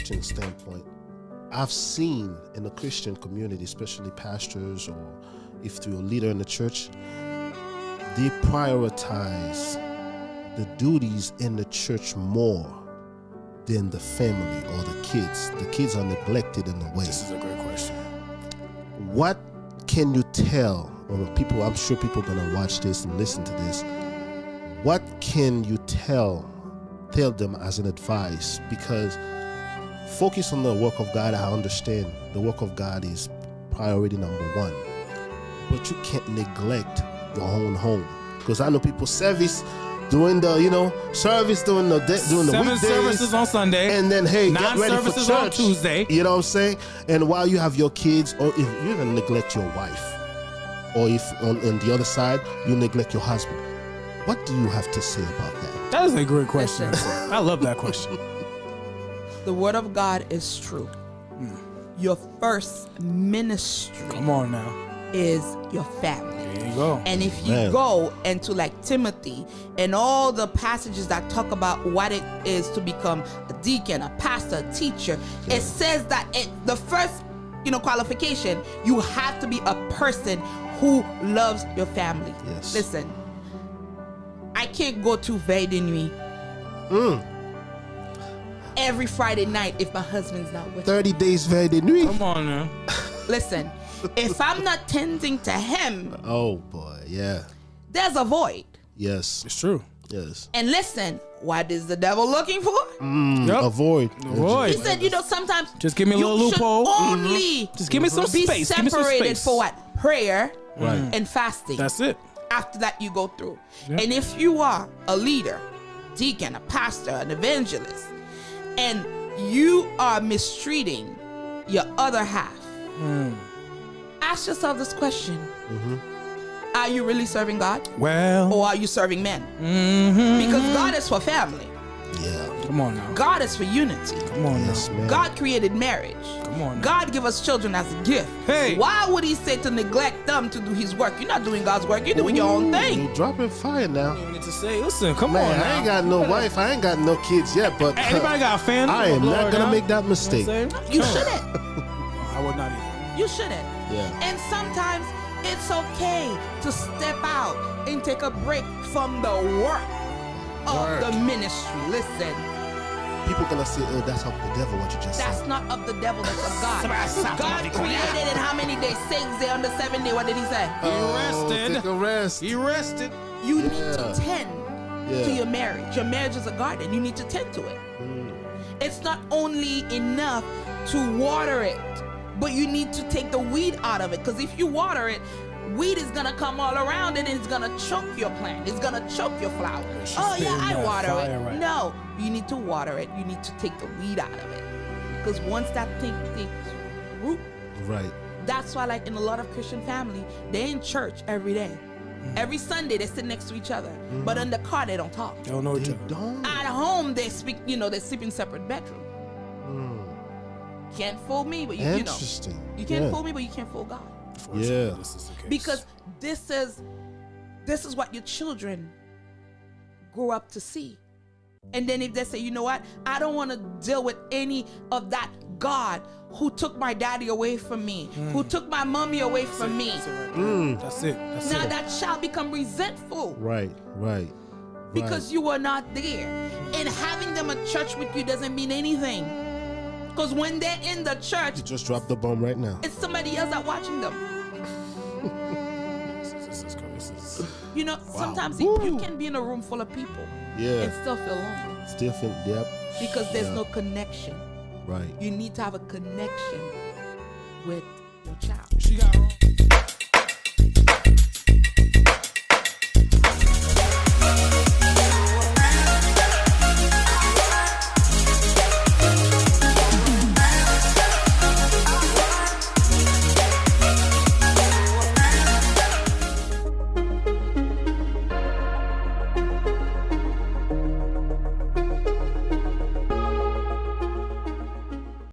Christian standpoint, I've seen in the Christian community, especially pastors or if you're a leader in the church, they prioritize the duties in the church more than the family or the kids. The kids are neglected in a way. This is a great question. What can you tell, or people, I'm sure people are going to watch this and listen to this, what can you tell them as an advice? Because focus on the work of God. I understand the work of God is priority number one, but you can't neglect your own home. Because I know people service doing the, service during the weekdays, services on Sunday, and then hey, get ready for church on Tuesday. You know what I'm saying? And while you have your kids, or if you're gonna neglect your wife, or if on the other side you neglect your husband, what do you have to say about that? That is a great question. Listen. I love that question. The word of God is true. Your first ministry, Come on now. is your family. There you go. And if you go into like Timothy and all the passages that talk about what it is to become a deacon, a pastor, a teacher, it says that the first qualification, you have to be a person who loves your family. Yes. Listen, I can't go to Veille de Nuit every Friday night if my husband's not with 30 days Veille de Nuit. Come on now. me. Listen, if I'm not tending to him, Oh boy, yeah. there's a void. Yes. It's true. Yes. And listen, what is the devil looking for? Yep. Avoid. Avoid. He said, sometimes Just give me a you little should loophole. only Just give me some be space. Give me some separated space. for what? Prayer Right. and fasting. That's it. After that, you go through. Yep. And if you are a leader, deacon, a pastor, an evangelist, and you are mistreating your other half, ask yourself this question. Are you really serving God? Well. Or are you serving men? Because God is for family. Yeah. Come on now. God is for unity. Come on Yes, now. man. God created marriage. Come on now. God give us children as a gift. Hey. Why would he say to neglect them to do his work? You're not doing God's work. You're doing your own thing. You're dropping fire now. You need to say, listen, come Man, on now. I ain't got no wife. I ain't got no kids yet, but Anybody got a family? I am not Lord, gonna huh? make that You know mistake. what I'm saying? You No. shouldn't. I would not either. You shouldn't. Yeah. And sometimes it's okay to step out and take a break from the work of the ministry. Listen, People gonna say, "Oh, that's of the devil." What you just that's said. not of the devil, that's of God. God created in how many days? 6 days on the 7th day. What did he say? He rested. Take a rest. He rested. You need to Yeah. tend to your marriage. Your marriage is a garden. You need to tend to it. It's not only enough to water it, but you need to take the weed out of it. Because if you water it, weed is gonna come all around it and it's gonna choke your plant. It's gonna choke your flower. She's Oh yeah, spitting I that water fire it. right No, you need to water it. You need to take the weed out of it. Because once that thing takes root, Right. that's why, like in a lot of Christian family, they're in church every day. Every Sunday they sit next to each other, but in the car they don't talk. They don't know each They other. don't. At home they speak, they sleep in separate bedrooms. Can't fool me, but you know. Interesting. You can't Yeah. fool me, but you can't fool God. Unfortunately, Yeah. This is the case. Because this is what your children grow up to see. And then if they say, you know what, I don't want to deal with any of that God who took my daddy away from me, who took my mommy away from me. That's it right there. That's it. That's Now it. that child become resentful Right. Right. because you were not there. And having them at church with you doesn't mean anything. Because when they're in the church, You just dropped the bomb right now. it's somebody else that watching them. This is cool. This is- Sometimes Woo. you can be in a room full of people Yeah. and still feel lonely Still think. Yep. because there's Yeah. no connection. Right. You need to have a connection with your child. She got